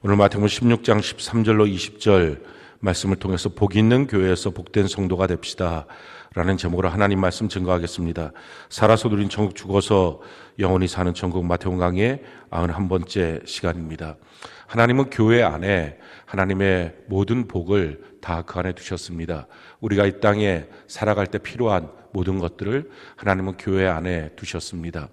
오늘 마태복음 16장 13절로 20절 말씀을 통해서 복 있는 교회에서 복된 성도가 됩시다 라는 제목으로 하나님 말씀 증거하겠습니다. 살아서 누린 천국, 죽어서 영원히 사는 천국, 마태복음 강의 91번째 시간입니다. 하나님은 교회 안에 하나님의 모든 복을 다 그 안에 두셨습니다. 우리가 이 땅에 살아갈 때 필요한 모든 것들을 하나님은 교회 안에 두셨습니다.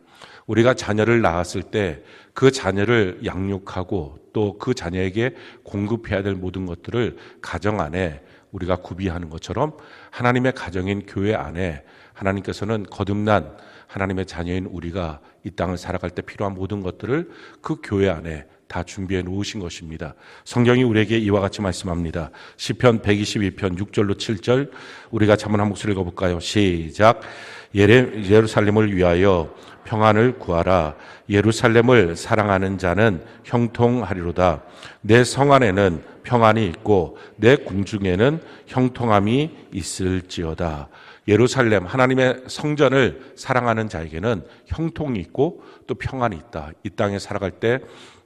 우리가 자녀를 낳았을 때 그 자녀를 양육하고 또 그 자녀에게 공급해야 될 모든 것들을 가정 안에 우리가 구비하는 것처럼 하나님의 가정인 교회 안에 하나님께서는 거듭난 하나님의 자녀인 우리가 이 땅을 살아갈 때 필요한 모든 것들을 그 교회 안에 다 준비해 놓으신 것입니다. 성경이 우리에게 이와 같이 말씀합니다. 시편 122편 6절로 7절 우리가 한번 한 목소리 읽어볼까요? 시작. 예루살렘을 위하여 평안을 구하라. 예루살렘을 사랑하는 자는 형통하리로다. 내 성 안에는 평안이 있고 내 궁중에는 형통함이 있을지어다. 예루살렘, 하나님의 성전을 사랑하는 자에게는 형통이 있고 또 평안이 있다. 이 땅에 살아갈 때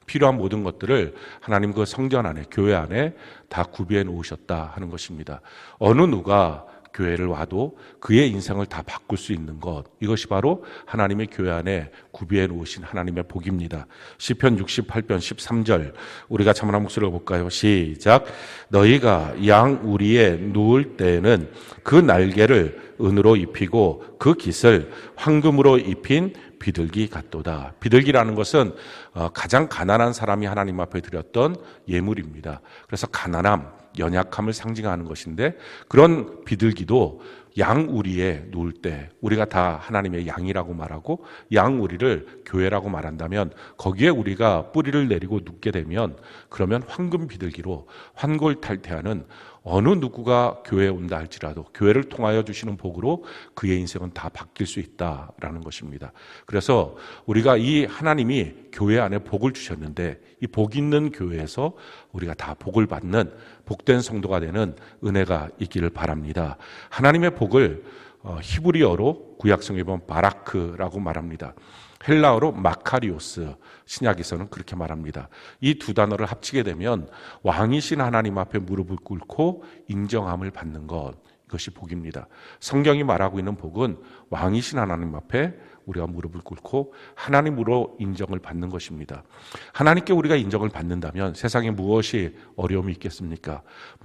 필요한 모든 것들을 하나님 그 성전 안에, 교회 안에 다 구비해 놓으셨다 하는 것입니다. 어느 누가 교회를 와도 그의 인생을 다 바꿀 수 있는 것, 이것이 바로 하나님의 교회 안에 구비해 놓으신 하나님의 복입니다. 시편 68편 13절 우리가 참한 목소리를 볼까요? 시작. 너희가 양 우리에 누울 때에는 그 날개를 은으로 입히고 그 깃을 황금으로 입힌 비둘기 같도다. 비둘기라는 것은 가장 가난한 사람이 하나님 앞에 드렸던 예물입니다. 그래서 가난함, 연약함을 상징하는 것인데, 그런 비둘기도 양 우리에 누울 때, 우리가 다 하나님의 양이라고 말하고 양 우리를 교회라고 말한다면 거기에 우리가 뿌리를 내리고 눕게 되면, 그러면 황금 비둘기로 환골탈태하는 어느 누구가 교회에 온다 할지라도 교회를 통하여 주시는 복으로 그의 인생은 다 바뀔 수 있다라는 것입니다. 그래서 우리가 이 하나님이 교회 안에 복을 주셨는데, 이 복 있는 교회에서 우리가 다 복을 받는 복된 성도가 되는 은혜가 있기를 바랍니다. 하나님의 복을 히브리어로 구약성에 보면 바라크라고 말합니다. 헬라어로 마카리오스, 신약에서는 그렇게 말합니다. 이 두 단어를 합치게 되면 왕이신 하나님 앞에 무릎을 꿇고 인정함을 받는 것, 이것이 복입니다. 성경이 말하고 있는 복은 왕이신 하나님 앞에 우리가 무릎을 꿇고 하나님으로 인정을 받는 것입니다. 하나님께 우리가 인정을 받는다면 세상에 무엇이 어려움이 있겠습니까?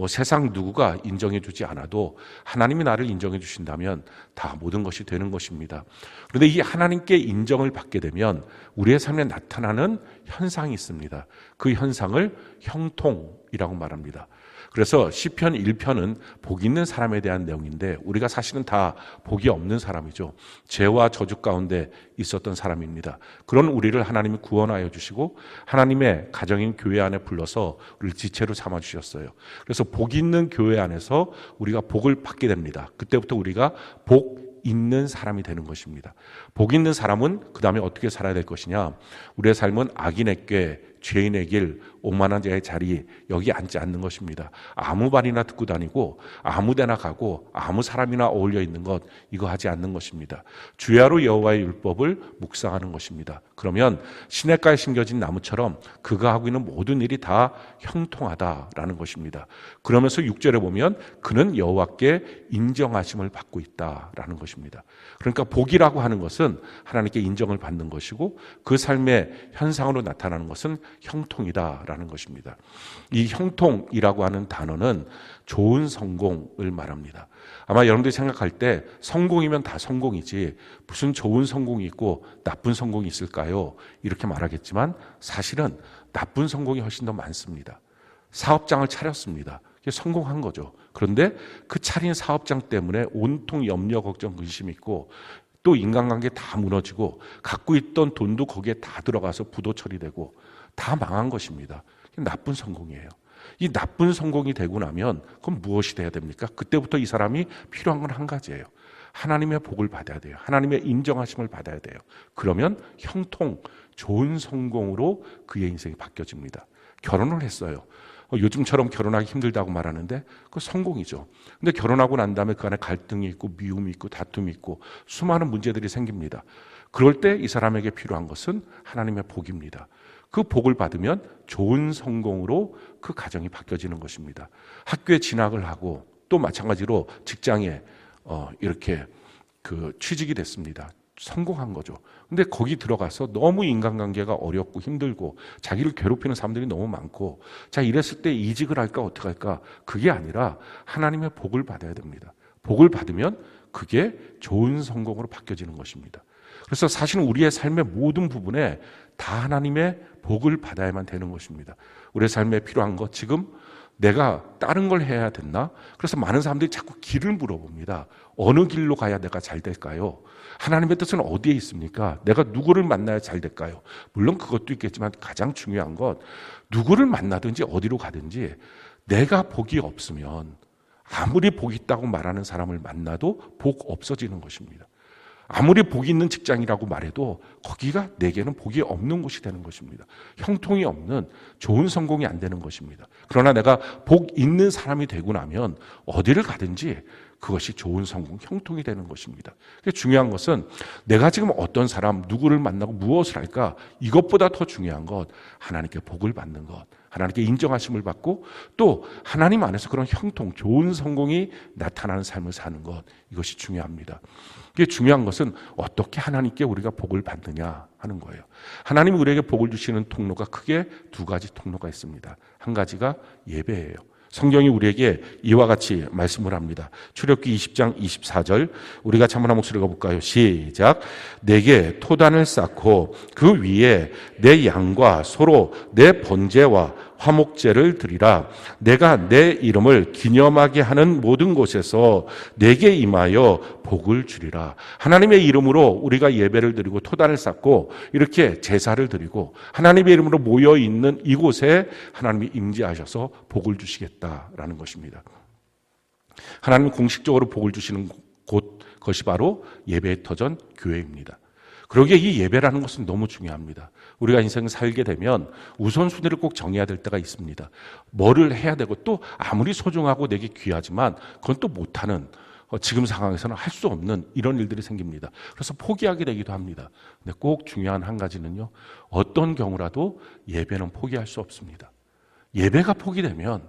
세상 누구가 인정해 주지 않아도 하나님이 나를 인정해 주신다면 다 모든 것이 되는 것입니다. 그런데 이 하나님께 인정을 받게 되면 우리의 삶에 나타나는 현상이 있습니다. 그 현상을 형통이라고 말합니다. 그래서 시편 1편은 복 있는 사람에 대한 내용인데, 우리가 사실은 다 복이 없는 사람이죠. 죄와 저주 가운데 있었던 사람입니다. 그런 우리를 하나님이 구원하여 주시고 하나님의 가정인 교회 안에 불러서 우리를 지체로 삼아 주셨어요. 그래서 복 있는 교회 안에서 우리가 복을 받게 됩니다. 그때부터 우리가 복 있는 사람이 되는 것입니다. 복 있는 사람은 그 다음에 어떻게 살아야 될 것이냐? 우리의 삶은 악인의 꾀, 죄인의 길, 오만한 자의 자리, 여기 앉지 않는 것입니다. 아무 말이나 듣고 다니고 아무 데나 가고 아무 사람이나 어울려 있는 것, 이거 하지 않는 것입니다. 주야로 여호와의 율법을 묵상하는 것입니다. 그러면 시냇가에 심겨진 나무처럼 그가 하고 있는 모든 일이 다 형통하다라는 것입니다. 그러면서 6절에 보면 그는 여호와께 인정하심을 받고 있다라는 것입니다. 그러니까 복이라고 하는 것은 하나님께 인정을 받는 것이고, 그 삶의 현상으로 나타나는 것은 형통이다라는 것입니다. 이 형통이라고 하는 단어는 좋은 성공을 말합니다. 아마 여러분들이 생각할 때 성공이면 다 성공이지 무슨 좋은 성공이 있고 나쁜 성공이 있을까요? 이렇게 말하겠지만 사실은 나쁜 성공이 훨씬 더 많습니다. 사업장을 차렸습니다. 성공한 거죠. 그런데 그 차린 사업장 때문에 온통 염려, 걱정, 근심이 있고, 또 인간관계 다 무너지고 갖고 있던 돈도 거기에 다 들어가서 부도 처리되고 다 망한 것입니다. 나쁜 성공이에요. 이 나쁜 성공이 되고 나면 그럼 무엇이 돼야 됩니까? 그때부터 이 사람이 필요한 건 한 가지예요. 하나님의 복을 받아야 돼요. 하나님의 인정하심을 받아야 돼요. 그러면 형통, 좋은 성공으로 그의 인생이 바뀌어집니다. 결혼을 했어요. 요즘처럼 결혼하기 힘들다고 말하는데 그거 성공이죠. 근데 결혼하고 난 다음에 그 안에 갈등이 있고 미움이 있고 다툼이 있고 수많은 문제들이 생깁니다. 그럴 때 이 사람에게 필요한 것은 하나님의 복입니다. 그 복을 받으면 좋은 성공으로 그 가정이 바뀌어지는 것입니다. 학교에 진학을 하고 또 마찬가지로 직장에 이렇게 그 취직이 됐습니다. 성공한 거죠. 근데 거기 들어가서 너무 인간관계가 어렵고 힘들고 자기를 괴롭히는 사람들이 너무 많고, 자, 이랬을 때 이직을 할까 어떻게 할까? 그게 아니라 하나님의 복을 받아야 됩니다. 복을 받으면 그게 좋은 성공으로 바뀌어지는 것입니다. 그래서 사실은 우리의 삶의 모든 부분에 다 하나님의 복을 받아야만 되는 것입니다. 우리의 삶에 필요한 것, 지금 내가 다른 걸 해야 됐나? 그래서 많은 사람들이 자꾸 길을 물어봅니다. 어느 길로 가야 내가 잘 될까요? 하나님의 뜻은 어디에 있습니까? 내가 누구를 만나야 잘 될까요? 물론 그것도 있겠지만 가장 중요한 건 누구를 만나든지 어디로 가든지 내가 복이 없으면 아무리 복이 있다고 말하는 사람을 만나도 복 없어지는 것입니다. 아무리 복이 있는 직장이라고 말해도 거기가 내게는 복이 없는 곳이 되는 것입니다. 형통이 없는 좋은 성공이 안 되는 것입니다. 그러나 내가 복 있는 사람이 되고 나면 어디를 가든지 그것이 좋은 성공, 형통이 되는 것입니다. 중요한 것은 내가 지금 어떤 사람, 누구를 만나고 무엇을 할까? 이것보다 더 중요한 것, 하나님께 복을 받는 것, 하나님께 인정하심을 받고 또 하나님 안에서 그런 형통, 좋은 성공이 나타나는 삶을 사는 것, 이것이 중요합니다. 이게 중요한 것은 어떻게 하나님께 우리가 복을 받느냐 하는 거예요. 하나님이 우리에게 복을 주시는 통로가 크게 두 가지 통로가 있습니다. 한 가지가 예배예요. 성경이 우리에게 이와 같이 말씀을 합니다. 출애굽기 20장 24절 우리가 한번 한 목소리 읽어볼까요? 시작. 내게 토단을 쌓고 그 위에 내 양과 소로 내 번제와 화목제를 드리라. 내가 내 이름을 기념하게 하는 모든 곳에서 내게 임하여 복을 주리라. 하나님의 이름으로 우리가 예배를 드리고 토단을 쌓고 이렇게 제사를 드리고 하나님의 이름으로 모여 있는 이곳에 하나님이 임재하셔서 복을 주시겠다라는 것입니다. 하나님 공식적으로 복을 주시는 곳, 그것이 바로 예배의 터전 교회입니다. 그러기에 이 예배라는 것은 너무 중요합니다. 우리가 인생을 살게 되면 우선순위를 꼭 정해야 될 때가 있습니다. 뭐를 해야 되고 또 아무리 소중하고 내게 귀하지만 그건 또 못하는, 지금 상황에서는 할 수 없는 이런 일들이 생깁니다. 그래서 포기하게 되기도 합니다. 근데 꼭 중요한 한 가지는요, 어떤 경우라도 예배는 포기할 수 없습니다. 예배가 포기되면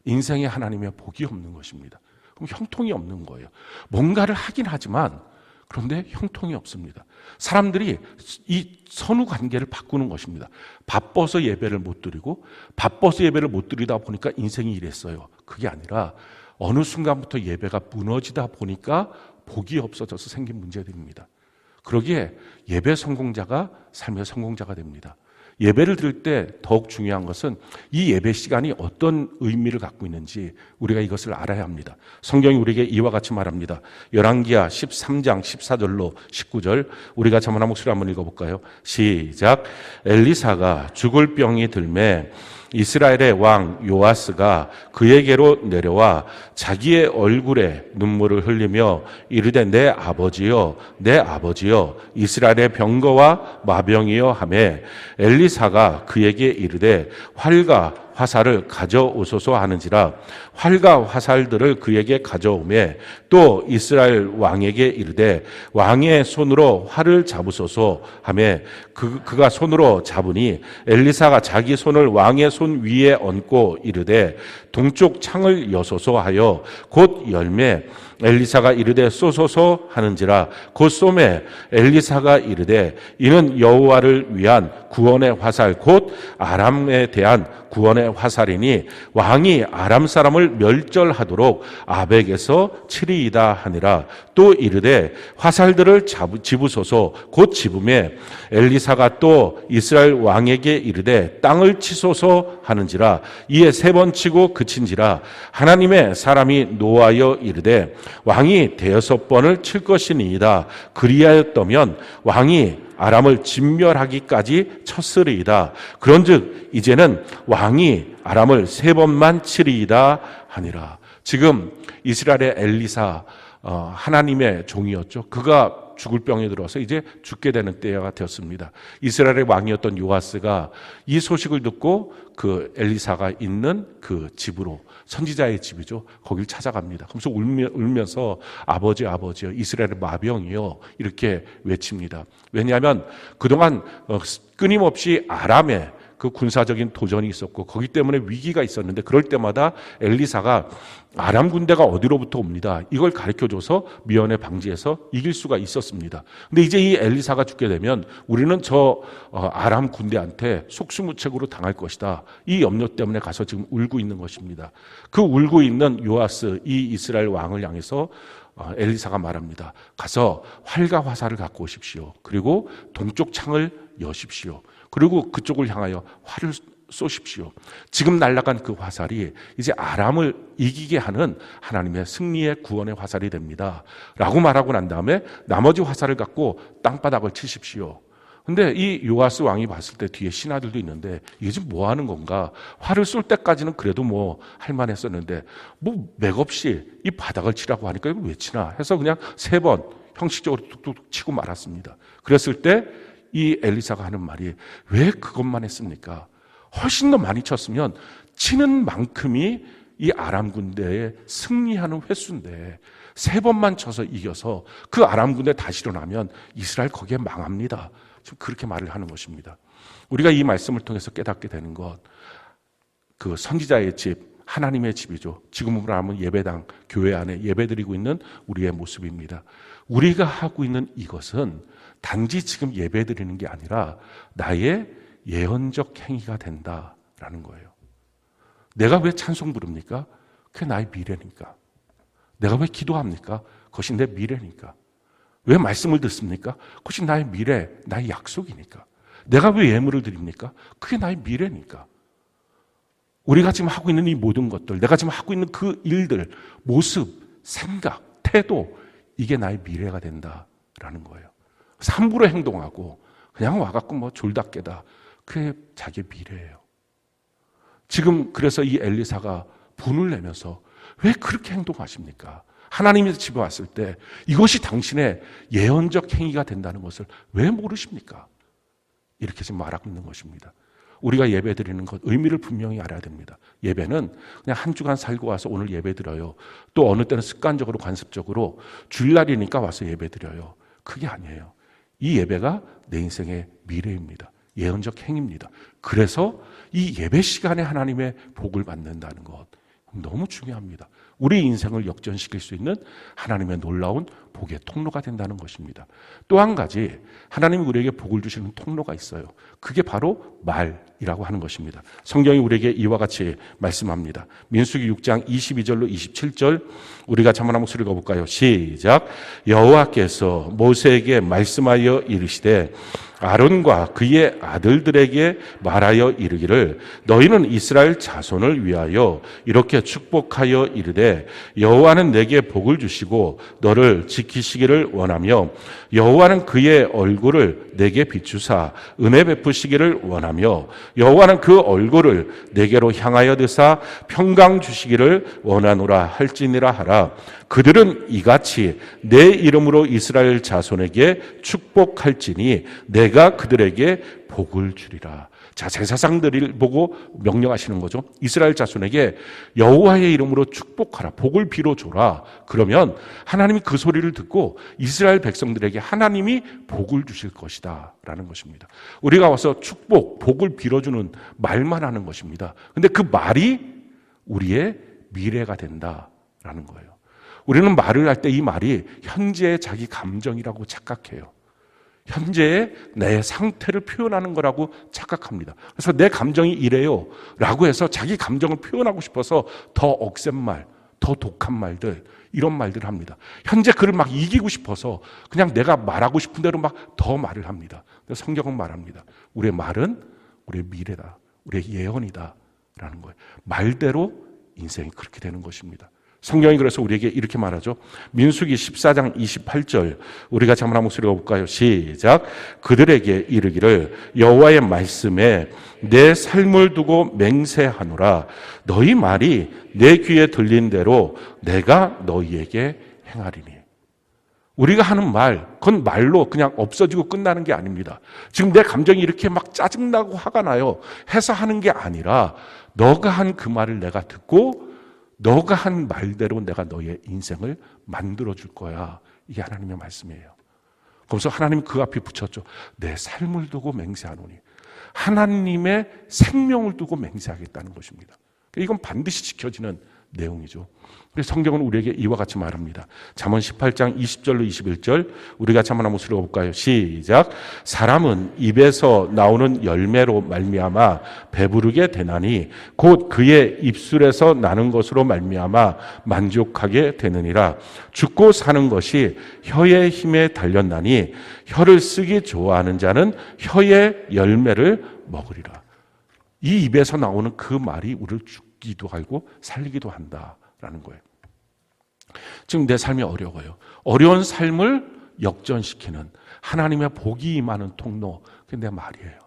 인생에 하나님의 복이 없는 것입니다. 그럼 형통이 없는 거예요. 뭔가를 하긴 하지만 그런데 형통이 없습니다. 사람들이 이 선후 관계를 바꾸는 것입니다. 바빠서 예배를 못 드리고 바빠서 예배를 못 드리다 보니까 인생이 이랬어요. 그게 아니라 어느 순간부터 예배가 무너지다 보니까 복이 없어져서 생긴 문제들입니다. 그러기에 예배 성공자가 삶의 성공자가 됩니다. 예배를 드릴 때 더욱 중요한 것은 이 예배 시간이 어떤 의미를 갖고 있는지 우리가 이것을 알아야 합니다. 성경이 우리에게 이와 같이 말합니다. 열왕기하 13장 14절로 19절 우리가 한번 한 목소리 한번 읽어볼까요? 시작. 엘리사가 죽을 병이 들매 이스라엘의 왕 요아스가 그에게로 내려와 자기의 얼굴에 눈물을 흘리며 이르되 내 아버지여 내 아버지여 이스라엘의 병거와 마병이여 하매 엘리사가 그에게 이르되 활과 화살을 가져오소서 하는지라 활과 화살들을 그에게 가져오매 또 이스라엘 왕에게 이르되 왕의 손으로 활을 잡으소서 하매 그가 손으로 잡으니 엘리사가 자기 손을 왕의 손 위에 얹고 이르되 동쪽 창을 여소서 하여 곧 열매 엘리사가 이르되 쏘소서 하는지라 곧 쏘매 엘리사가 이르되 이는 여호와를 위한 구원의 화살 곧 아람에 대한 구원의 화살이니 왕이 아람 사람을 멸절하도록 아벡에서 치리이다 하니라. 또 이르되 화살들을 집으소서 곧 집음에 엘리사가 또 이스라엘 왕에게 이르되 땅을 치소서 하는지라. 이에 세 번 치고 그친지라. 하나님의 사람이 노하여 이르되 왕이 대여섯 번을 칠 것이니이다. 그리하였다면 왕이 아람을 진멸하기까지 쳤으리이다. 그런즉 이제는 왕이 아람을 세 번만 치리이다 하니라. 지금 이스라엘의 엘리사 하나님의 종이었죠. 그가 죽을 병에 들어서 이제 죽게 되는 때가 되었습니다. 이스라엘의 왕이었던 요아스가 이 소식을 듣고 그 엘리사가 있는 그 집으로, 선지자의 집이죠, 거길 찾아갑니다. 그러면서 울면서 아버지 아버지여 이스라엘의 마병이여 이렇게 외칩니다. 왜냐하면 그동안 끊임없이 아람의 그 군사적인 도전이 있었고 거기 때문에 위기가 있었는데 그럴 때마다 엘리사가 아람 군대가 어디로부터 옵니다. 이걸 가르쳐줘서 미연에 방지해서 이길 수가 있었습니다. 근데 이제 이 엘리사가 죽게 되면 우리는 저 아람 군대한테 속수무책으로 당할 것이다. 이 염려 때문에 가서 지금 울고 있는 것입니다. 그 울고 있는 요아스 이 이스라엘 왕을 향해서 엘리사가 말합니다. 가서 활과 화살을 갖고 오십시오. 그리고 동쪽 창을 여십시오. 그리고 그쪽을 향하여 활을 쏘십시오. 지금 날아간 그 화살이 이제 아람을 이기게 하는 하나님의 승리의 구원의 화살이 됩니다. 라고 말하고 난 다음에 나머지 화살을 갖고 땅바닥을 치십시오. 근데 이 요아스 왕이 봤을 때 뒤에 신하들도 있는데 이게 지금 뭐 하는 건가? 활을 쏠 때까지는 그래도 뭐 할만했었는데 뭐 맥없이 이 바닥을 치라고 하니까 이걸 왜 치나 해서 그냥 3번 형식적으로 툭툭 치고 말았습니다. 그랬을 때 이 엘리사가 하는 말이 왜 그것만 했습니까? 훨씬 더 많이 쳤으면 치는 만큼이 이 아람 군대의 승리하는 횟수인데 3번만 쳐서 이겨서 그 아람 군대 다시 일어나면 이스라엘 거기에 망합니다. 지금 그렇게 말을 하는 것입니다. 우리가 이 말씀을 통해서 깨닫게 되는 것, 그 선지자의 집, 하나님의 집이죠. 지금으로 하면 예배당, 교회 안에 예배드리고 있는 우리의 모습입니다. 우리가 하고 있는 이것은 단지 지금 예배드리는 게 아니라 나의 예언적 행위가 된다라는 거예요. 내가 왜 찬송 부릅니까? 그게 나의 미래니까. 내가 왜 기도합니까? 그것이 내 미래니까. 왜 말씀을 듣습니까? 그것이 나의 미래, 나의 약속이니까. 내가 왜 예물을 드립니까? 그게 나의 미래니까. 우리가 지금 하고 있는 이 모든 것들, 내가 지금 하고 있는 그 일들, 모습, 생각, 태도, 이게 나의 미래가 된다라는 거예요. 그래서 함부로 행동하고 그냥 와갖고 뭐 졸다 깨다, 그게 자기의 미래예요. 지금 그래서 이 엘리사가 분을 내면서 왜 그렇게 행동하십니까? 하나님이 집에 왔을 때 이것이 당신의 예언적 행위가 된다는 것을 왜 모르십니까? 이렇게 지금 말하고 있는 것입니다. 우리가 예배 드리는 것 의미를 분명히 알아야 됩니다. 예배는 그냥 한 주간 살고 와서 오늘 예배 드려요. 또 어느 때는 습관적으로 관습적으로 주일날이니까 와서 예배 드려요. 그게 아니에요. 이 예배가 내 인생의 미래입니다. 예언적 행위입니다. 그래서 이 예배 시간에 하나님의 복을 받는다는 것 너무 중요합니다. 우리 인생을 역전시킬 수 있는 하나님의 놀라운 복의 통로가 된다는 것입니다. 또 한 가지 하나님이 우리에게 복을 주시는 통로가 있어요. 그게 바로 말이라고 하는 것입니다. 성경이 우리에게 이와 같이 말씀합니다. 민수기 6장 22절로 27절 우리가 자만 한 목소리 읽어볼까요? 시작. 여호와께서 모세에게 말씀하여 이르시되 아론과 그의 아들들에게 말하여 이르기를 너희는 이스라엘 자손을 위하여 이렇게 축복하여 이르되 여호와는 내게 복을 주시고 너를 지키시기를 원하며 여호와는 그의 얼굴을 내게 비추사 은혜 베푸시기를 원하며 여호와는 그 얼굴을 내게로 향하여 드사 평강 주시기를 원하노라 할지니라 하라. 그들은 이같이 내 이름으로 이스라엘 자손에게 축복할지니 내가 그들에게 복을 주리라. 자, 제사장들을 보고 명령하시는 거죠. 이스라엘 자손에게 여호와의 이름으로 축복하라. 복을 빌어줘라. 그러면 하나님이 그 소리를 듣고 이스라엘 백성들에게 하나님이 복을 주실 것이다 라는 것입니다. 우리가 와서 축복, 복을 빌어주는 말만 하는 것입니다. 근데 그 말이 우리의 미래가 된다라는 거예요. 우리는 말을 할 때 이 말이 현재의 자기 감정이라고 착각해요. 현재의 내 상태를 표현하는 거라고 착각합니다. 그래서 내 감정이 이래요 라고 해서 자기 감정을 표현하고 싶어서 더 억센 말, 더 독한 말들, 이런 말들을 합니다. 현재 그를 막 이기고 싶어서 그냥 내가 말하고 싶은 대로 막 더 말을 합니다. 성경은 말합니다. 우리의 말은 우리의 미래다, 우리의 예언이다 라는 거예요. 말대로 인생이 그렇게 되는 것입니다. 성경이 그래서 우리에게 이렇게 말하죠. 민수기 14장 28절 우리가 잠깐 한 목소리 읽어볼까요? 시작. 그들에게 이르기를 여호와의 말씀에 내 삶을 두고 맹세하노라. 너희 말이 내 귀에 들린 대로 내가 너희에게 행하리니. 우리가 하는 말, 그건 말로 그냥 없어지고 끝나는 게 아닙니다. 지금 내 감정이 이렇게 막 짜증나고 화가 나요 해서 하는 게 아니라 너가 한 그 말을 내가 듣고 너가 한 말대로 내가 너의 인생을 만들어줄 거야. 이게 하나님의 말씀이에요. 그래서 하나님이 그 앞에 붙였죠. 내 삶을 두고 맹세하노니. 하나님의 생명을 두고 맹세하겠다는 것입니다. 이건 반드시 지켜지는 내용이죠. 그래서 성경은 우리에게 이와 같이 말합니다. 잠언 18장 20절로 21절 우리가 같이 한번 읽어볼까요? 시작. 사람은 입에서 나오는 열매로 말미암아 배부르게 되나니 곧 그의 입술에서 나는 것으로 말미암아 만족하게 되느니라. 죽고 사는 것이 혀의 힘에 달렸나니 혀를 쓰기 좋아하는 자는 혀의 열매를 먹으리라. 이 입에서 나오는 그 말이 우리를 죽기도 하고 살리기도 한다라는 거예요. 지금 내 삶이 어려워요. 어려운 삶을 역전시키는 하나님의 복이 임하는 통로, 그게 내 말이에요.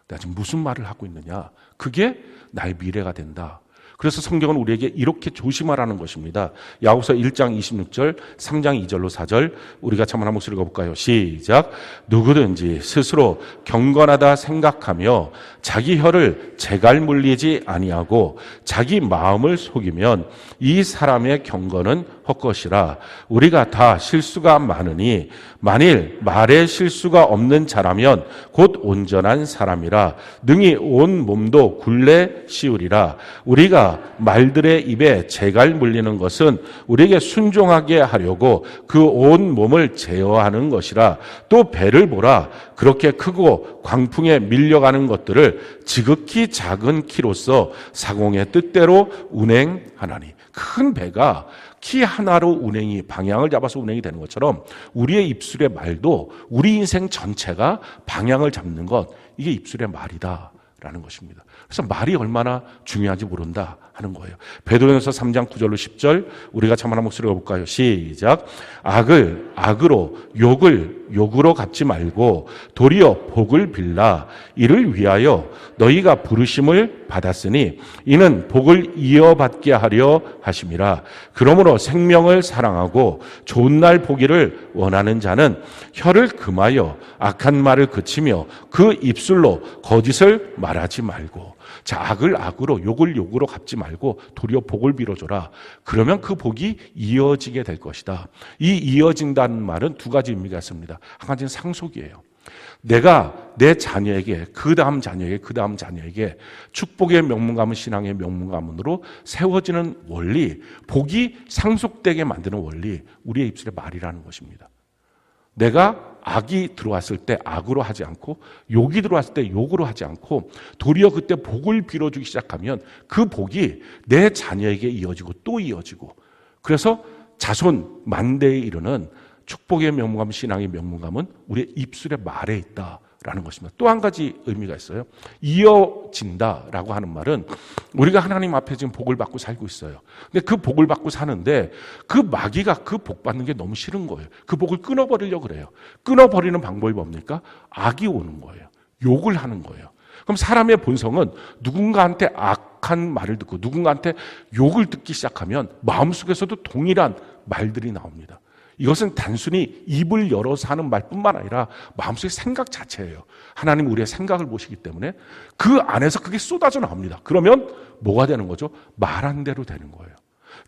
내가 지금 무슨 말을 하고 있느냐? 그게 나의 미래가 된다. 그래서 성경은 우리에게 이렇게 조심하라는 것입니다. 야고보서 1장 26절, 3장 2절로 4절 우리가 한번 한 목소리 읽어볼까요? 시작. 누구든지 스스로 경건하다 생각하며 자기 혀를 재갈 물리지 아니하고 자기 마음을 속이면 이 사람의 경건은 헛것이라. 우리가 다 실수가 많으니 만일 말에 실수가 없는 자라면 곧 온전한 사람이라. 능히 온 몸도 굴레 씌우리라. 우리가 말들의 입에 재갈 물리는 것은 우리에게 순종하게 하려고 그 온 몸을 제어하는 것이라. 또 배를 보라. 그렇게 크고 광풍에 밀려가는 것들을 지극히 작은 키로서 사공의 뜻대로 운행하나니. 큰 배가 키 하나로 운행이, 방향을 잡아서 운행이 되는 것처럼 우리의 입술의 말도 우리 인생 전체가 방향을 잡는 것, 이게 입술의 말이다 라는 것입니다. 그래서 말이 얼마나 중요한지 모른다 하는 거예요. 베드로전서 3장 9절로 10절 우리가 참 하나 목소리 읽어볼까요? 시작. 악을 악으로, 욕을 욕으로 갚지 말고 도리어 복을 빌라. 이를 위하여 너희가 부르심을 받았으니 이는 복을 이어받게 하려 하심이라. 그러므로 생명을 사랑하고 좋은 날 보기를 원하는 자는 혀를 금하여 악한 말을 그치며 그 입술로 거짓을 말하지 말고. 자, 악을 악으로, 욕을 욕으로 갚지 말고 도리어 복을 빌어줘라. 그러면 그 복이 이어지게 될 것이다. 이 이어진다는 말은 두 가지 의미가 있습니다. 한 가지는 상속이에요. 내가 내 자녀에게, 그 다음 자녀에게, 그 다음 자녀에게 축복의 명문 가문, 신앙의 명문 가문으로 세워지는 원리, 복이 상속되게 만드는 원리, 우리의 입술의 말이라는 것입니다. 내가 악이 들어왔을 때 악으로 하지 않고 욕이 들어왔을 때 욕으로 하지 않고 도리어 그때 복을 빌어주기 시작하면 그 복이 내 자녀에게 이어지고 또 이어지고, 그래서 자손 만대에 이르는 축복의 명문가문, 신앙의 명문가문 우리의 입술의 말에 있다라는 것입니다. 또 한 가지 의미가 있어요. 이어진다라고 하는 말은 우리가 하나님 앞에 지금 복을 받고 살고 있어요. 근데 그 복을 받고 사는데 그 마귀가 그 복 받는 게 너무 싫은 거예요. 그 복을 끊어버리려고 그래요. 끊어버리는 방법이 뭡니까? 악이 오는 거예요. 욕을 하는 거예요. 그럼 사람의 본성은 누군가한테 악한 말을 듣고 누군가한테 욕을 듣기 시작하면 마음속에서도 동일한 말들이 나옵니다. 이것은 단순히 입을 열어서 하는 말뿐만 아니라 마음속의 생각 자체예요. 하나님 우리의 생각을 보시기 때문에 그 안에서 그게 쏟아져 나옵니다. 그러면 뭐가 되는 거죠? 말한 대로 되는 거예요.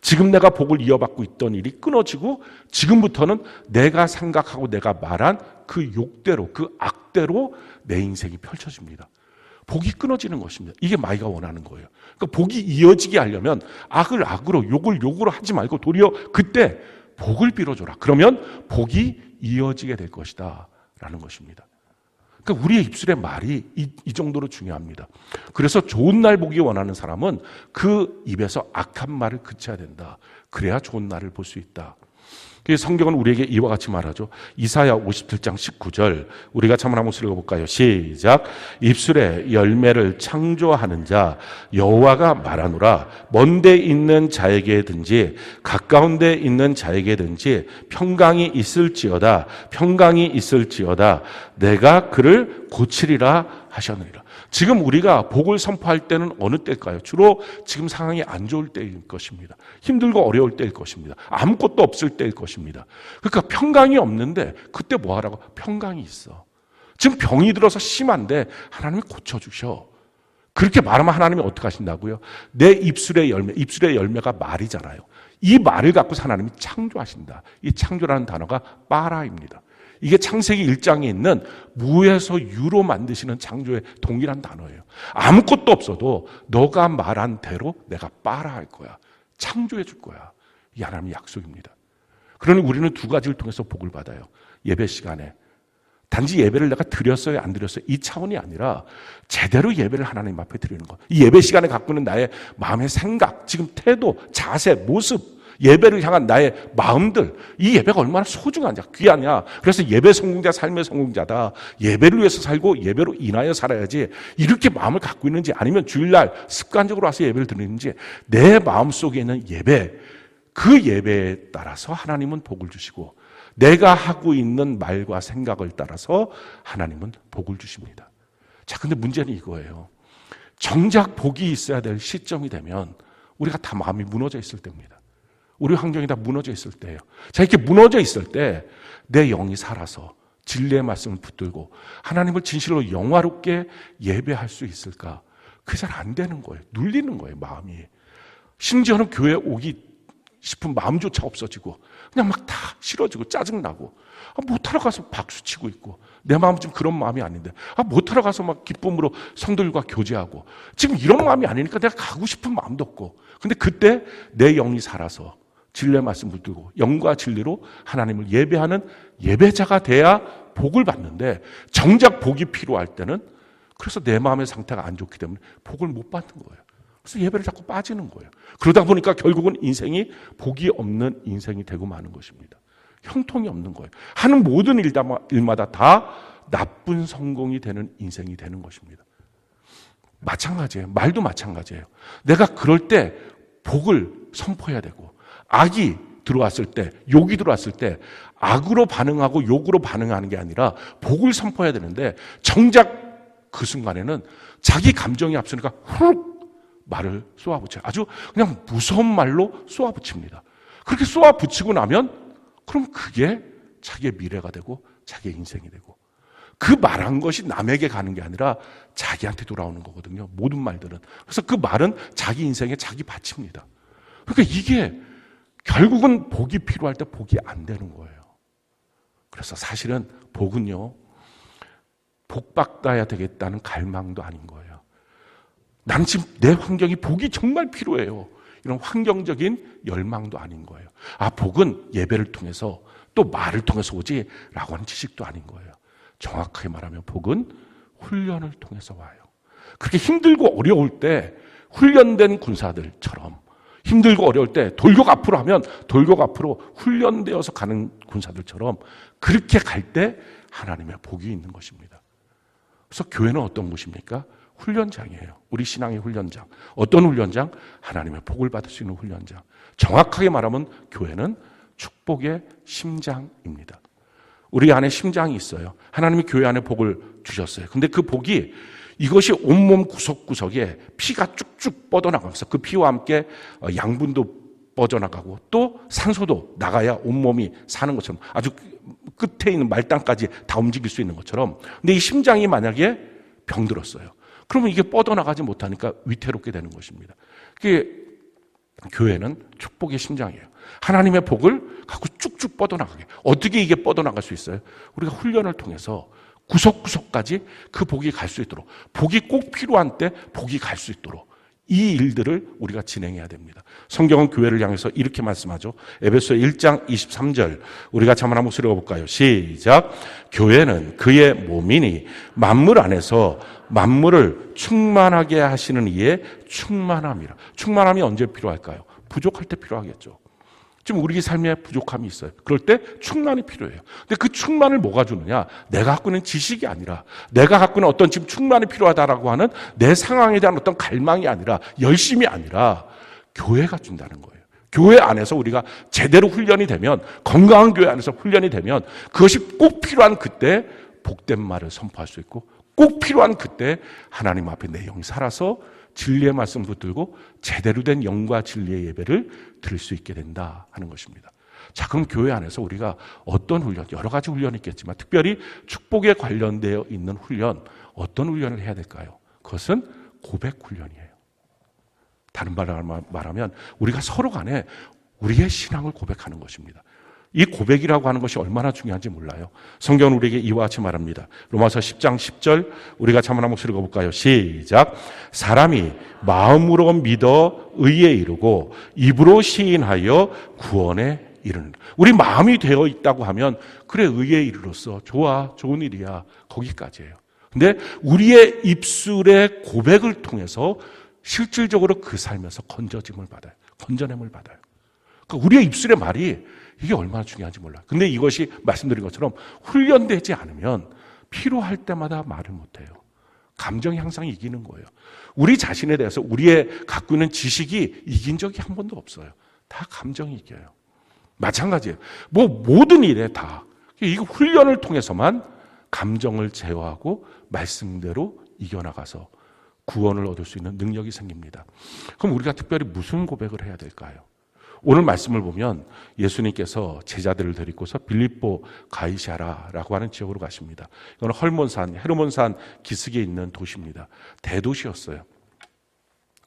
지금 내가 복을 이어받고 있던 일이 끊어지고 지금부터는 내가 생각하고 내가 말한 그 욕대로, 그 악대로 내 인생이 펼쳐집니다. 복이 끊어지는 것입니다. 이게 마귀가 원하는 거예요. 그러니까 복이 이어지게 하려면 악을 악으로, 욕을 욕으로 하지 말고 도리어 그때 복을 빌어줘라. 그러면 복이 이어지게 될 것이다 라는 것입니다. 그러니까 우리의 입술의 말이 이 정도로 중요합니다. 그래서 좋은 날 보기 원하는 사람은 그 입에서 악한 말을 그쳐야 된다. 그래야 좋은 날을 볼 수 있다. 성경은 우리에게 이와 같이 말하죠. 이사야 57장 19절 우리가 한번 한번 읽어볼까요? 시작. 입술에 열매를 창조하는 자 여호와가 말하노라. 먼데 있는 자에게든지 가까운 데 있는 자에게든지 평강이 있을지어다. 평강이 있을지어다. 내가 그를 고치리라 하셨느니라. 지금 우리가 복을 선포할 때는 어느 때일까요? 주로 지금 상황이 안 좋을 때일 것입니다. 힘들고 어려울 때일 것입니다. 아무것도 없을 때일 것입니다. 그러니까 평강이 없는데 그때 뭐 하라고? 평강이 있어. 지금 병이 들어서 심한데 하나님이 고쳐주셔. 그렇게 말하면 하나님이 어떻게 하신다고요? 내 입술의 열매, 입술의 열매가 말이잖아요. 이 말을 갖고 하나님이 창조하신다. 이 창조라는 단어가 빠라입니다. 이게 창세기 1장에 있는 무에서 유로 만드시는 창조의 동일한 단어예요. 아무것도 없어도 너가 말한 대로 내가 빠라 할 거야. 창조해 줄 거야. 이 하나님의 약속입니다. 그러니 우리는 두 가지를 통해서 복을 받아요. 예배 시간에. 단지 예배를 내가 드렸어요, 안 드렸어요, 이 차원이 아니라 제대로 예배를 하나님 앞에 드리는 것. 이 예배 시간에 갖고 있는 나의 마음의 생각, 지금 태도, 자세, 모습, 예배를 향한 나의 마음들, 이 예배가 얼마나 소중하냐, 귀하냐. 그래서 예배 성공자, 삶의 성공자다. 예배를 위해서 살고 예배로 인하여 살아야지. 이렇게 마음을 갖고 있는지, 아니면 주일날 습관적으로 와서 예배를 드리는지, 내 마음속에 있는 예배, 그 예배에 따라서 하나님은 복을 주시고, 내가 하고 있는 말과 생각을 따라서 하나님은 복을 주십니다. 자, 근데 문제는 이거예요. 정작 복이 있어야 될 시점이 되면 우리가 다 마음이 무너져 있을 때입니다. 우리 환경이 다 무너져 있을 때예요. 자, 이렇게 무너져 있을 때 내 영이 살아서 진리의 말씀을 붙들고 하나님을 진실로 영화롭게 예배할 수 있을까? 그게 잘 안 되는 거예요. 눌리는 거예요, 마음이. 심지어는 교회에 오기 싶은 마음조차 없어지고 그냥 막 다 싫어지고 짜증나고, 못하러 가서 박수치고 있고, 내 마음은 지금 그런 마음이 아닌데 못하러 가서 막 기쁨으로 성도들과 교제하고, 지금 이런 마음이 아니니까 내가 가고 싶은 마음도 없고. 근데 그때 내 영이 살아서 진리의 말씀 붙들고 영과 진리로 하나님을 예배하는 예배자가 돼야 복을 받는데, 정작 복이 필요할 때는, 그래서 내 마음의 상태가 안 좋기 때문에 복을 못 받는 거예요. 그래서 예배를 자꾸 빠지는 거예요. 그러다 보니까 결국은 인생이 복이 없는 인생이 되고 마는 것입니다. 형통이 없는 거예요. 하는 모든 일마다 다 나쁜 성공이 되는 인생이 되는 것입니다. 마찬가지예요. 말도 마찬가지예요. 내가 그럴 때 복을 선포해야 되고, 악이 들어왔을 때, 욕이 들어왔을 때 악으로 반응하고 욕으로 반응하는 게 아니라 복을 선포해야 되는데, 정작 그 순간에는 자기 감정이 앞서니까 훅 말을 쏘아붙여요. 아주 그냥 무서운 말로 쏘아붙입니다. 그렇게 쏘아붙이고 나면 그럼 그게 자기의 미래가 되고 자기의 인생이 되고, 그 말한 것이 남에게 가는 게 아니라 자기한테 돌아오는 거거든요, 모든 말들은. 그래서 그 말은 자기 인생에 자기 바칩니다. 그러니까 이게 결국은 복이 필요할 때 복이 안 되는 거예요. 그래서 사실은 복은요, 복 받아야 되겠다는 갈망도 아닌 거예요. 나는 지금 내 환경이 복이 정말 필요해요, 이런 환경적인 열망도 아닌 거예요. 복은 예배를 통해서 또 말을 통해서 오지 라고 하는 지식도 아닌 거예요. 정확하게 말하면 복은 훈련을 통해서 와요. 그렇게 힘들고 어려울 때 훈련된 군사들처럼, 힘들고 어려울 때 돌격 앞으로 하면 돌격 앞으로 훈련되어서 가는 군사들처럼, 그렇게 갈 때 하나님의 복이 있는 것입니다. 그래서 교회는 어떤 곳입니까? 훈련장이에요. 우리 신앙의 훈련장. 어떤 훈련장? 하나님의 복을 받을 수 있는 훈련장. 정확하게 말하면 교회는 축복의 심장입니다. 우리 안에 심장이 있어요. 하나님이 교회 안에 복을 주셨어요. 근데 그 복이, 이것이 온몸 구석구석에 피가 쭉쭉 뻗어나가면서 그 피와 함께 양분도 뻗어나가고 또 산소도 나가야 온몸이 사는 것처럼, 아주 끝에 있는 말단까지 다 움직일 수 있는 것처럼. 근데 이 심장이 만약에 병들었어요. 그러면 이게 뻗어나가지 못하니까 위태롭게 되는 것입니다. 그게 교회는 축복의 심장이에요. 하나님의 복을 갖고 쭉쭉 뻗어나가게. 어떻게 이게 뻗어나갈 수 있어요? 우리가 훈련을 통해서 구석구석까지 그 복이 갈 수 있도록, 복이 꼭 필요한 때 복이 갈 수 있도록 이 일들을 우리가 진행해야 됩니다. 성경은 교회를 향해서 이렇게 말씀하죠. 에베소 1장 23절, 우리가 한번 목소리로 볼까요? 시작. 교회는 그의 몸이니 만물 안에서 만물을 충만하게 하시는 이의 충만함이라. 충만함이 언제 필요할까요? 부족할 때 필요하겠죠. 지금 우리 삶에 부족함이 있어요. 그럴 때 충만이 필요해요. 근데 그 충만을 뭐가 주느냐? 내가 갖고 있는 지식이 아니라, 내가 갖고 있는 어떤 지금 충만이 필요하다라고 하는 내 상황에 대한 어떤 갈망이 아니라, 열심이 아니라 교회가 준다는 거예요. 교회 안에서 우리가 제대로 훈련이 되면, 건강한 교회 안에서 훈련이 되면, 그것이 꼭 필요한 그때 복된 말을 선포할 수 있고, 꼭 필요한 그때 하나님 앞에 내 영이 살아서 진리의 말씀 붙들고 제대로 된 영과 진리의 예배를 드릴 수 있게 된다 하는 것입니다. 자, 그럼 교회 안에서 우리가 어떤 훈련, 여러 가지 훈련이 있겠지만 특별히 축복에 관련되어 있는 훈련, 어떤 훈련을 해야 될까요? 그것은 고백 훈련이에요. 다른 말로 말하면 우리가 서로 간에 우리의 신앙을 고백하는 것입니다. 이 고백이라고 하는 것이 얼마나 중요한지 몰라요. 성경은 우리에게 이와 같이 말합니다. 로마서 10장 10절 우리가 한번 목소리 읽어볼까요? 시작. 사람이 마음으로 믿어 의에 이르고 입으로 시인하여 구원에 이르는. 우리 마음이 되어 있다고 하면 그래 의에 이르렀어. 좋아. 좋은 일이야. 거기까지예요. 근데 우리의 입술의 고백을 통해서 실질적으로 그 삶에서 건져짐을 받아요. 건져냄을 받아요. 그러니까 우리의 입술의 말이 이게 얼마나 중요한지 몰라요. 근데 이것이 말씀드린 것처럼 훈련되지 않으면 필요할 때마다 말을 못해요. 감정이 항상 이기는 거예요. 우리 자신에 대해서 우리의 갖고 있는 지식이 이긴 적이 한 번도 없어요. 다 감정이 이겨요. 마찬가지예요. 모든 일에 다. 이거 훈련을 통해서만 감정을 제어하고 말씀대로 이겨나가서 구원을 얻을 수 있는 능력이 생깁니다. 그럼 우리가 특별히 무슨 고백을 해야 될까요? 오늘 말씀을 보면 예수님께서 제자들을 데리고서 빌립보 가이사라라고 하는 지역으로 가십니다. 이건 헤르몬산 기슭에 있는 도시입니다. 대도시였어요.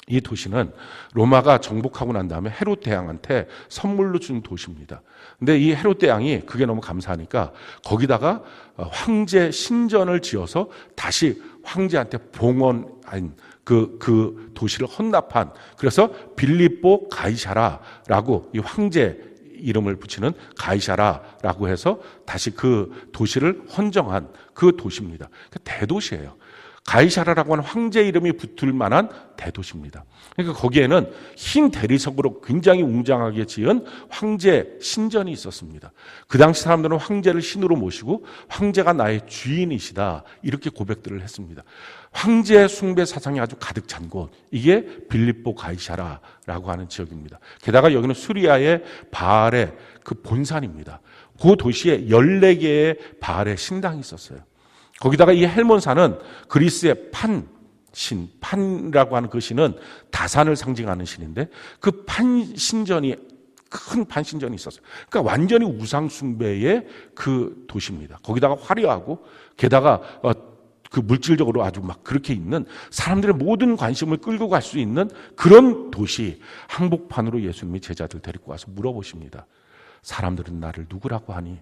이 도시는 로마가 정복하고 난 다음에 헤롯 대왕한테 선물로 준 도시입니다. 근데 이 헤롯 대왕이 그게 너무 감사하니까 거기다가 황제 신전을 지어서 다시 황제한테 봉헌한 그 도시를 헌납한, 그래서 빌립보 가이사라라고 이 황제 이름을 붙이는 가이사라라고 해서 다시 그 도시를 헌정한 그 도시입니다. 대도시예요. 가이사라라고 하는 황제 이름이 붙을 만한 대도시입니다. 그러니까 거기에는 흰 대리석으로 굉장히 웅장하게 지은 황제 신전이 있었습니다. 그 당시 사람들은 황제를 신으로 모시고 황제가 나의 주인이시다 이렇게 고백들을 했습니다. 황제 숭배 사상이 아주 가득 찬 곳, 이게 빌립보 가이사라라고 하는 지역입니다. 게다가 여기는 수리아의 바알의 그 본산입니다. 그 도시에 14개의 바알의 신당이 있었어요. 거기다가 이 헬몬산은 그리스의 판이라고 하는 그 신은 다산을 상징하는 신인데 그 판신전이, 큰 판신전이 있었어요. 그러니까 완전히 우상숭배의 그 도시입니다. 거기다가 화려하고 게다가 그 물질적으로 아주 막 그렇게 있는 사람들의 모든 관심을 끌고 갈 수 있는 그런 도시, 한복판으로 예수님이 제자들 데리고 와서 물어보십니다. 사람들은 나를 누구라고 하니?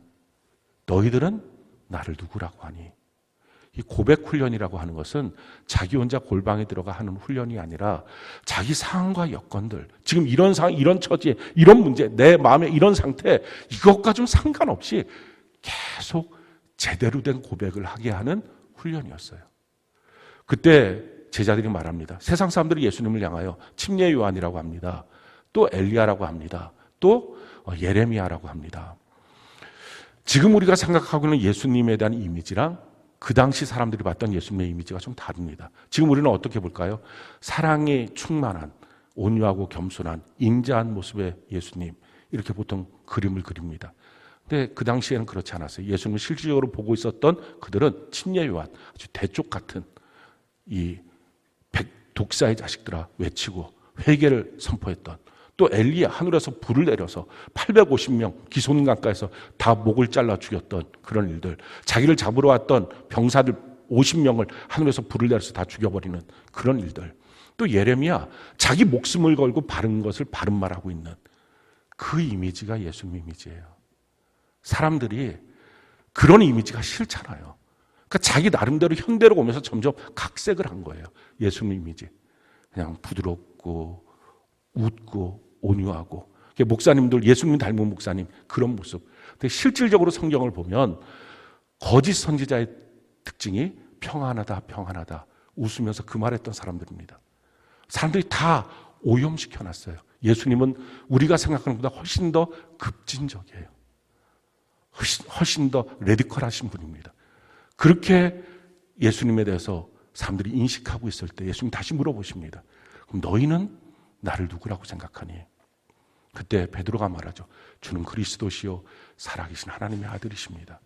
너희들은 나를 누구라고 하니? 이 고백 훈련이라고 하는 것은 자기 혼자 골방에 들어가 하는 훈련이 아니라 자기 상황과 여건들, 지금 이런 상황, 이런 처지에, 이런 문제, 내 마음의 이런 상태, 이것과 좀 상관없이 계속 제대로 된 고백을 하게 하는 훈련이었어요. 그때 제자들이 말합니다. 세상 사람들이 예수님을 향하여 침례 요한이라고 합니다. 또 엘리야라고 합니다. 또 예레미야라고 합니다. 지금 우리가 생각하고 있는 예수님에 대한 이미지랑 그 당시 사람들이 봤던 예수님의 이미지가 좀 다릅니다. 지금 우리는 어떻게 볼까요? 사랑이 충만한, 온유하고 겸손한, 인자한 모습의 예수님, 이렇게 보통 그림을 그립니다. 근데 그 당시에는 그렇지 않았어요. 예수님을 실질적으로 보고 있었던 그들은 침례 요한, 아주 대쪽 같은 이 독사의 자식들아 외치고 회개를 선포했던, 또 엘리야, 하늘에서 불을 내려서 850명 기손강가에서 다 목을 잘라 죽였던 그런 일들, 자기를 잡으러 왔던 병사들 50명을 하늘에서 불을 내려서 다 죽여버리는 그런 일들, 또 예레미야, 자기 목숨을 걸고 바른 것을 바른 말하고 있는 그 이미지가 예수님 이미지예요. 사람들이 그런 이미지가 싫잖아요. 그러니까 자기 나름대로 현대로 오면서 점점 각색을 한 거예요. 예수님 이미지. 그냥 부드럽고 웃고 온유하고, 목사님들 예수님 닮은 목사님 그런 모습. 근데 실질적으로 성경을 보면 거짓 선지자의 특징이 평안하다 평안하다 웃으면서 그 말했던 사람들입니다. 사람들이 다 오염시켜놨어요. 예수님은 우리가 생각하는 것보다 훨씬 더 급진적이에요. 훨씬 더 레디컬하신 분입니다. 그렇게 예수님에 대해서 사람들이 인식하고 있을 때 예수님 다시 물어보십니다. 그럼 너희는 나를 누구라고 생각하니? 그때 베드로가 말하죠. 주는 그리스도시요 살아계신 하나님의 아들이십니다.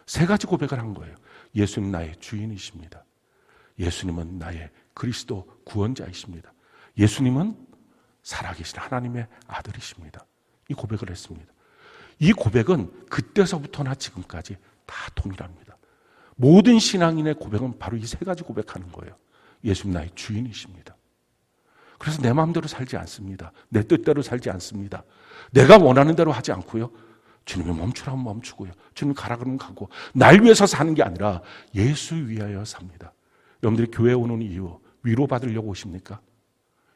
세 가지 고백을 한 거예요. 예수님 나의 주인이십니다. 예수님은 나의 그리스도 구원자이십니다. 예수님은 살아계신 하나님의 아들이십니다. 이 고백을 했습니다. 이 고백은 그때서부터나 지금까지 다 동일합니다. 모든 신앙인의 고백은 바로 이 세 가지 고백하는 거예요. 예수님 나의 주인이십니다. 그래서 내 마음대로 살지 않습니다. 내 뜻대로 살지 않습니다. 내가 원하는 대로 하지 않고요. 주님이 멈추라면 멈추고요. 주님 가라 그러면 가고, 날 위해서 사는 게 아니라 예수 위하여 삽니다. 여러분들이 교회에 오는 이유, 위로받으려고 오십니까?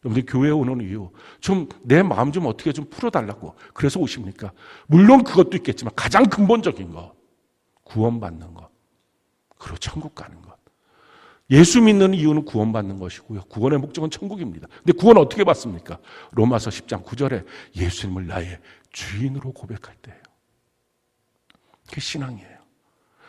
여러분들이 교회에 오는 이유, 좀 내 마음 좀 어떻게 좀 풀어달라고 그래서 오십니까? 물론 그것도 있겠지만 가장 근본적인 것, 구원받는 것, 그리고 천국 가는 것. 예수 믿는 이유는 구원받는 것이고요. 구원의 목적은 천국입니다. 근데 구원 어떻게 받습니까? 로마서 10장 9절에 예수님을 나의 주인으로 고백할 때예요. 그게 신앙이에요.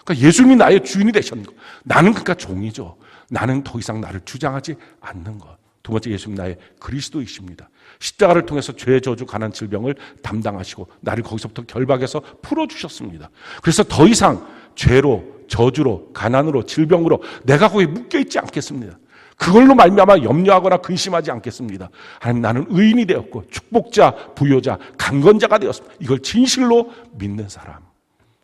그러니까 예수님이 나의 주인이 되셨는 것. 나는 그러니까 종이죠. 나는 더 이상 나를 주장하지 않는 것. 두 번째, 예수님 나의 그리스도이십니다. 십자가를 통해서 죄, 저주, 가난, 질병을 담당하시고 나를 거기서부터 결박해서 풀어주셨습니다. 그래서 더 이상 죄로, 저주로, 가난으로, 질병으로 내가 거기에 묶여있지 않겠습니다. 그걸로 말미암아 염려하거나 근심하지 않겠습니다. 하나님, 나는 의인이 되었고 축복자, 부요자, 강건자가 되었습니다. 이걸 진실로 믿는 사람.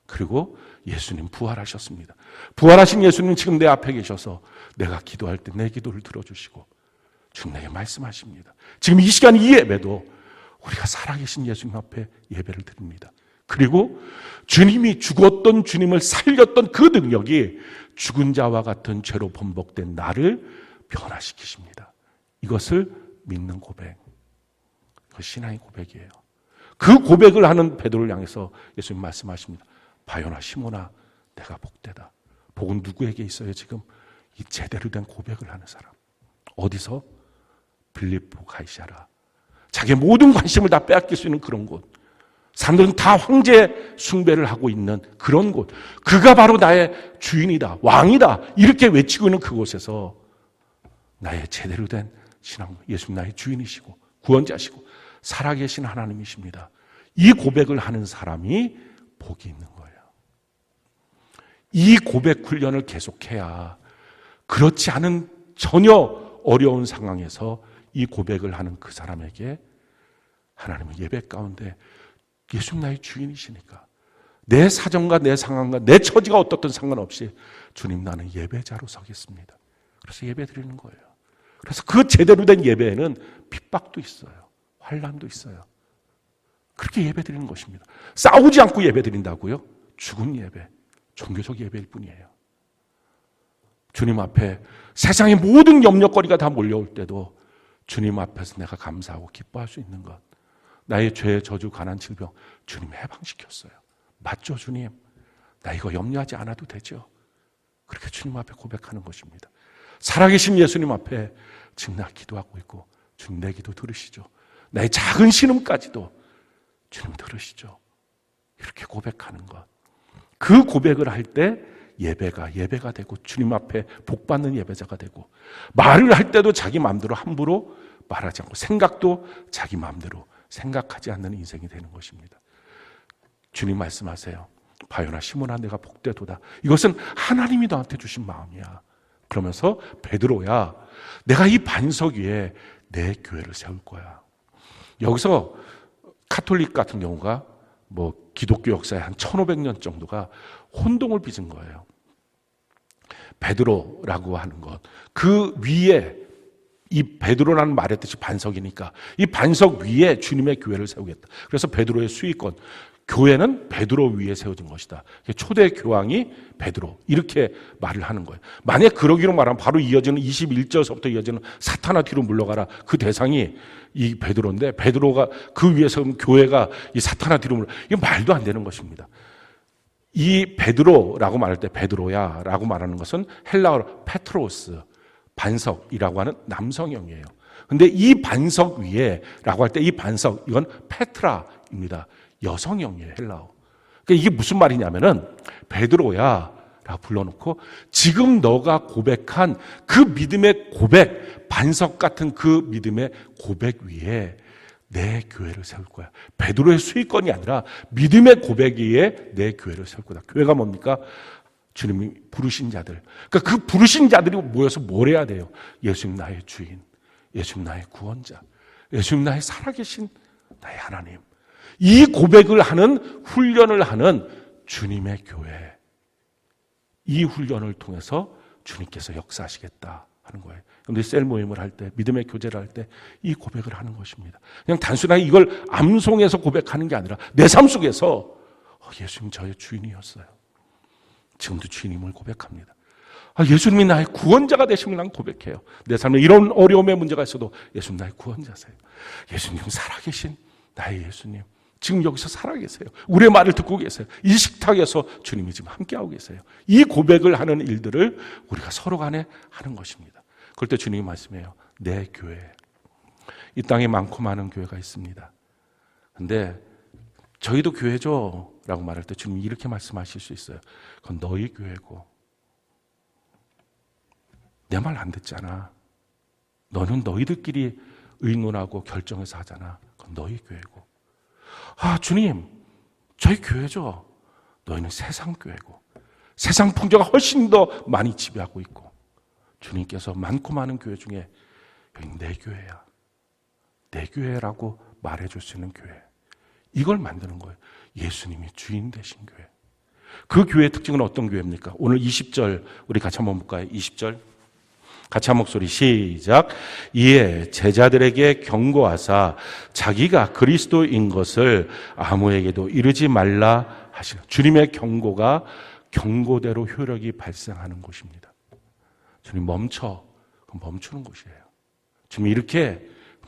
그리고 예수님 부활하셨습니다. 부활하신 예수님 지금 내 앞에 계셔서 내가 기도할 때 내 기도를 들어주시고 주님 내게 말씀하십니다. 지금 이 시간 이 예배도 우리가 살아계신 예수님 앞에 예배를 드립니다. 그리고 주님이 죽었던 주님을 살렸던 그 능력이 죽은 자와 같은 죄로 번복된 나를 변화시키십니다. 이것을 믿는 고백, 그 신앙의 고백이에요. 그 고백을 하는 베드로를 향해서 예수님 말씀하십니다. 바요나 시몬아, 내가 복되다. 복은 누구에게 있어요? 지금 이 제대로 된 고백을 하는 사람. 어디서? 빌립보 가이사랴. 자기의 모든 관심을 다 빼앗길 수 있는 그런 곳. 사람들은 다 황제 숭배를 하고 있는 그런 곳. 그가 바로 나의 주인이다, 왕이다, 이렇게 외치고 있는 그곳에서 나의 제대로 된 신앙, 예수님 나의 주인이시고 구원자시고 살아계신 하나님이십니다. 이 고백을 하는 사람이 복이 있는 거예요. 이 고백 훈련을 계속해야 그렇지 않은 전혀 어려운 상황에서 이 고백을 하는 그 사람에게 하나님은 예배 가운데 예수님 나의 주인이시니까 내 사정과 내 상황과 내 처지가 어떻든 상관없이 주님 나는 예배자로 서겠습니다. 그래서 예배 드리는 거예요. 그래서 그 제대로 된 예배에는 핍박도 있어요. 환난도 있어요. 그렇게 예배 드리는 것입니다. 싸우지 않고 예배 드린다고요? 죽은 예배, 종교적 예배일 뿐이에요. 주님 앞에 세상의 모든 염려거리가 다 몰려올 때도 주님 앞에서 내가 감사하고 기뻐할 수 있는 것. 나의 죄, 저주, 가난, 질병 주님 해방시켰어요. 맞죠, 주님? 나 이거 염려하지 않아도 되죠? 그렇게 주님 앞에 고백하는 것입니다. 살아계신 예수님 앞에 지금 나 기도하고 있고 주님 내 기도 들으시죠? 나의 작은 신음까지도 주님 들으시죠? 이렇게 고백하는 것. 그 고백을 할 때 예배가 되고 주님 앞에 복받는 예배자가 되고 말을 할 때도 자기 마음대로 함부로 말하지 않고 생각도 자기 마음대로 생각하지 않는 인생이 되는 것입니다. 주님 말씀하세요. 바요나 시몬아 내가 복되도다. 이것은 하나님이 너한테 주신 마음이야. 그러면서 베드로야 내가 이 반석 위에 내 교회를 세울 거야. 여기서 카톨릭 같은 경우가 기독교 역사의 한 1500년 정도가 혼동을 빚은 거예요. 베드로라고 하는 것, 그 위에 이 베드로라는 말의 뜻이 반석이니까 이 반석 위에 주님의 교회를 세우겠다. 그래서 베드로의 수익권, 교회는 베드로 위에 세워진 것이다. 초대 교황이 베드로 이렇게 말을 하는 거예요. 만약 그러기로 말하면 바로 이어지는 21절서부터 이어지는 사탄아 뒤로 물러가라. 그 대상이 이 베드로인데 베드로가 그 위에 세운 교회가 이 사탄아 뒤로 물러가. 이게 말도 안 되는 것입니다. 이 베드로라고 말할 때 베드로야 라고 말하는 것은 헬라어로 페트로스, 반석이라고 하는 남성형이에요. 근데 이 반석 위에 라고 할 때 이 반석, 이건 페트라입니다. 여성형이에요, 헬라어. 그러니까 이게 무슨 말이냐면은 베드로야 라고 불러놓고 지금 너가 고백한 그 믿음의 고백, 반석 같은 그 믿음의 고백 위에 내 교회를 세울 거야. 베드로의 수익권이 아니라 믿음의 고백 위에 내 교회를 세울 거다. 교회가 뭡니까? 주님이 부르신 자들. 그러니까 그 부르신 자들이 모여서 뭘 해야 돼요? 예수님 나의 주인, 예수님 나의 구원자, 예수님 나의 살아계신 나의 하나님. 이 고백을 하는 훈련을 하는 주님의 교회. 이 훈련을 통해서 주님께서 역사하시겠다 하는 거예요. 그런데 셀 모임을 할 때, 믿음의 교제를 할 때 이 고백을 하는 것입니다. 그냥 단순하게 이걸 암송해서 고백하는 게 아니라 내 삶 속에서 예수님 저의 주인이었어요. 지금도 주님을 고백합니다. 예수님이 나의 구원자가 되심을 난 고백해요. 내 삶에 이런 어려움의 문제가 있어도 예수님 나의 구원자세요. 예수님 살아계신 나의 예수님 지금 여기서 살아계세요. 우리의 말을 듣고 계세요. 이 식탁에서 주님이 지금 함께하고 계세요. 이 고백을 하는 일들을 우리가 서로 간에 하는 것입니다. 그럴 때 주님이 말씀해요. 내 교회, 이 땅에 많고 많은 교회가 있습니다. 근데 저희도 교회죠 라고 말할 때 주님이 이렇게 말씀하실 수 있어요. 그건 너희 교회고 내 말 안 듣잖아. 너는 너희들끼리 의논하고 결정해서 하잖아. 그건 너희 교회고. 주님, 저희 교회죠. 너희는 세상 교회고 세상 풍조가 훨씬 더 많이 지배하고 있고 주님께서 많고 많은 교회 중에 여기 내 교회야. 내 교회라고 말해줄 수 있는 교회. 이걸 만드는 거예요. 예수님이 주인 되신 교회. 그 교회의 특징은 어떤 교회입니까? 오늘 20절 우리 같이 한번 볼까요? 20절 같이 한 목소리 시작. 이에 제자들에게 경고하사 자기가 그리스도인 것을 아무에게도 이르지 말라 하시는 주님의 경고가 경고대로 효력이 발생하는 곳입니다. 주님 멈춰. 그럼 멈추는 곳이에요. 주님이 이렇게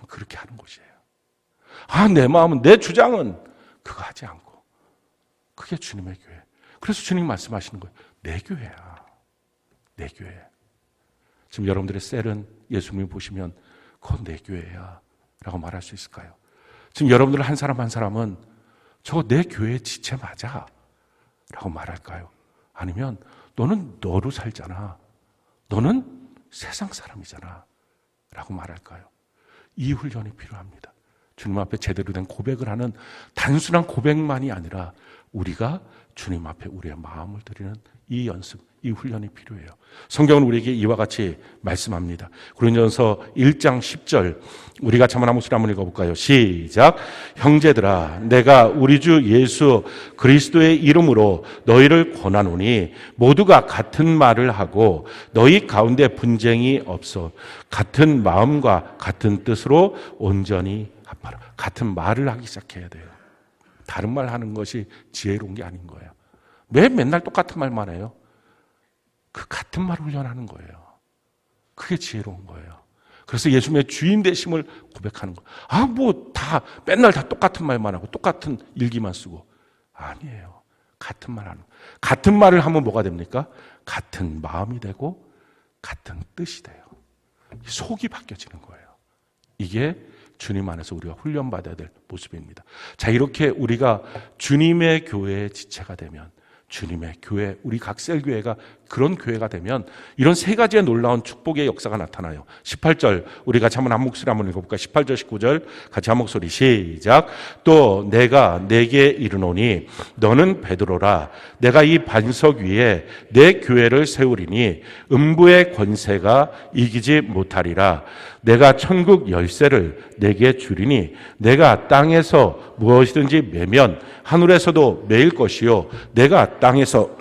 그렇게 하는 곳이에요. 내 마음은 내 주장은 그거 하지 않고 그게 주님의 교회. 그래서 주님 말씀하시는 거예요. 내 교회야. 내 교회. 지금 여러분들의 셀은 예수님이 보시면 그건 내 교회야 라고 말할 수 있을까요? 지금 여러분들 한 사람 한 사람은 저거 내 교회의 지체 맞아 라고 말할까요? 아니면 너는 너로 살잖아. 너는 세상 사람이잖아 라고 말할까요? 이 훈련이 필요합니다. 주님 앞에 제대로 된 고백을 하는 단순한 고백만이 아니라 우리가 주님 앞에 우리의 마음을 드리는 이 연습, 이 훈련이 필요해요. 성경은 우리에게 이와 같이 말씀합니다. 고린도전서 1장 10절 우리가 한번 한 목소리 한번 읽어볼까요? 시작. 형제들아 내가 우리 주 예수 그리스도의 이름으로 너희를 권하노니 모두가 같은 말을 하고 너희 가운데 분쟁이 없어 같은 마음과 같은 뜻으로 온전히 합하라. 같은 말을 하기 시작해야 돼요. 다른 말 하는 것이 지혜로운 게 아닌 거예요. 왜 맨날 똑같은 말만 해요? 그 같은 말을 훈련하는 거예요. 그게 지혜로운 거예요. 그래서 예수님의 주인 되심을 고백하는 거예요. 맨날 다 똑같은 말만 하고 똑같은 일기만 쓰고. 아니에요. 같은 말 하는 거예요. 같은 말을 하면 뭐가 됩니까? 같은 마음이 되고 같은 뜻이 돼요. 속이 바뀌어지는 거예요. 이게 주님 안에서 우리가 훈련받아야 될 모습입니다. 자, 이렇게 우리가 주님의 교회의 지체가 되면 주님의 교회, 우리 각셀교회가 그런 교회가 되면 이런 세 가지의 놀라운 축복의 역사가 나타나요. 18절 우리 같이 한번 한 목소리 한번 읽어볼까요? 18절 19절 같이 한 목소리 시작. 또 내가 내게 이르노니 너는 베드로라. 내가 이 반석 위에 내 교회를 세우리니 음부의 권세가 이기지 못하리라. 내가 천국 열쇠를 내게 주리니 내가 땅에서 무엇이든지 매면 하늘에서도 매일 것이요 내가 땅에서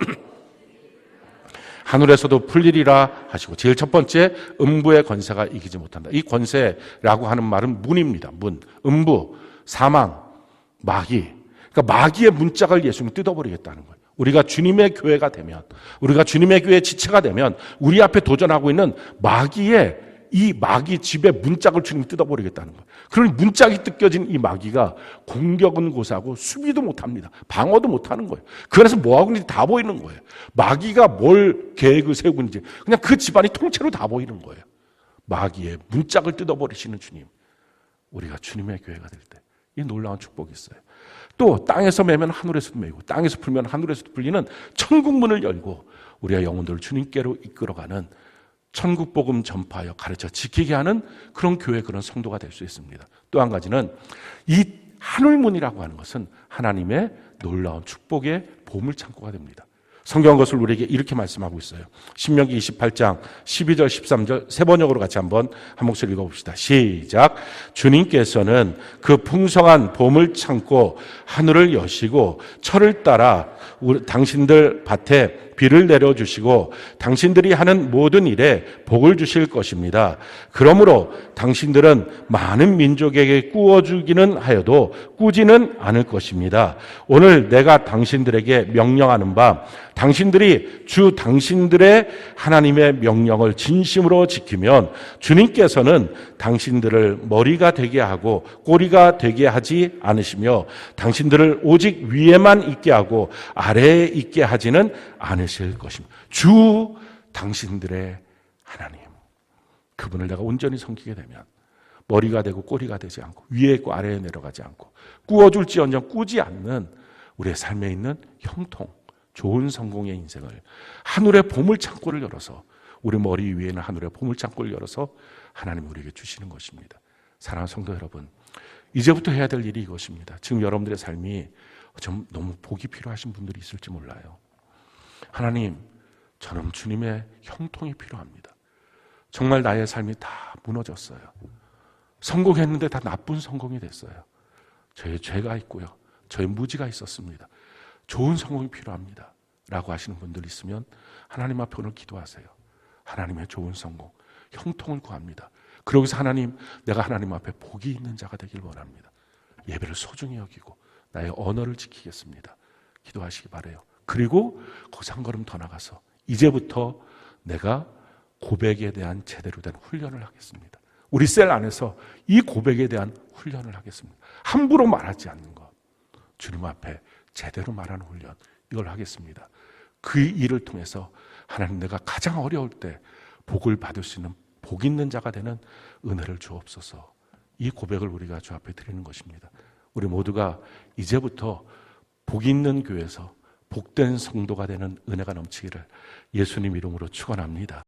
하늘에서도 풀리리라 하시고 제일 첫 번째 음부의 권세가 이기지 못한다. 이 권세라고 하는 말은 문입니다. 문, 음부, 사망, 마귀. 그러니까 마귀의 문짝을 예수님이 뜯어버리겠다는 거예요. 우리가 주님의 교회가 되면 우리가 주님의 교회의 지체가 되면 우리 앞에 도전하고 있는 마귀의 이 마귀 집의 문짝을 주님이 뜯어버리겠다는 거예요. 그러니 문짝이 뜯겨진 이 마귀가 공격은 고사하고 수비도 못합니다. 방어도 못하는 거예요. 그래서 뭐하고 있는지 다 보이는 거예요. 마귀가 뭘 계획을 세우고 있는지 그냥 그 집안이 통째로 다 보이는 거예요. 마귀의 문짝을 뜯어버리시는 주님. 우리가 주님의 교회가 될 때 이 놀라운 축복이 있어요. 또 땅에서 매면 하늘에서도 매고 땅에서 풀면 하늘에서도 풀리는 천국문을 열고 우리가 영혼들을 주님께로 이끌어가는 천국 복음 전파하여 가르쳐 지키게 하는 그런 교회, 그런 성도가 될 수 있습니다. 또 한 가지는 이 하늘문이라고 하는 것은 하나님의 놀라운 축복의 보물 창고가 됩니다. 성경은 것을 우리에게 이렇게 말씀하고 있어요. 신명기 28장 12절 13절 세 번역으로 같이 한번 한 목소리 읽어봅시다. 시작. 주님께서는 그 풍성한 보물 창고 하늘을 여시고 철을 따라 당신들 밭에 비를 내려주시고 당신들이 하는 모든 일에 복을 주실 것입니다. 그러므로 당신들은 많은 민족에게 꾸어주기는 하여도 꾸지는 않을 것입니다. 오늘 내가 당신들에게 명령하는 바 당신들이 주 당신들의 하나님의 명령을 진심으로 지키면 주님께서는 당신들을 머리가 되게 하고 꼬리가 되게 하지 않으시며 당신들을 오직 위에만 있게 하고 아래에 있게 하지는 않으실 것입니다. 주 당신들의 하나님, 그분을 내가 온전히 섬기게 되면 머리가 되고 꼬리가 되지 않고 위에 있고 아래에 내려가지 않고 꾸어줄지언정 꾸지 않는 우리의 삶에 있는 형통, 좋은 성공의 인생을, 하늘의 보물창고를 열어서, 우리 머리 위에는 하늘의 보물창고를 열어서 하나님이 우리에게 주시는 것입니다. 사랑하는 성도 여러분, 이제부터 해야 될 일이 이것입니다. 지금 여러분들의 삶이 좀 너무 복이 필요하신 분들이 있을지 몰라요. 하나님, 저는 주님의 형통이 필요합니다. 정말 나의 삶이 다 무너졌어요. 성공했는데 다 나쁜 성공이 됐어요. 저의 죄가 있고요, 저의 무지가 있었습니다. 좋은 성공이 필요합니다 라고 하시는 분들 있으면 하나님 앞에 오늘 기도하세요. 하나님의 좋은 성공, 형통을 구합니다. 그러고서 하나님, 내가 하나님 앞에 복이 있는 자가 되길 원합니다. 예배를 소중히 여기고 나의 언어를 지키겠습니다. 기도하시기 바라요. 그리고 거기서 한 걸음 더 나가서 이제부터 내가 고백에 대한 제대로 된 훈련을 하겠습니다. 우리 셀 안에서 이 고백에 대한 훈련을 하겠습니다. 함부로 말하지 않는 것, 주님 앞에 제대로 말하는 훈련, 이걸 하겠습니다. 그 일을 통해서 하나님, 내가 가장 어려울 때 복을 받을 수 있는 복 있는 자가 되는 은혜를 주옵소서. 이 고백을 우리가 주 앞에 드리는 것입니다. 우리 모두가 이제부터 복 있는 교회에서 복된 성도가 되는 은혜가 넘치기를 예수님 이름으로 축원합니다.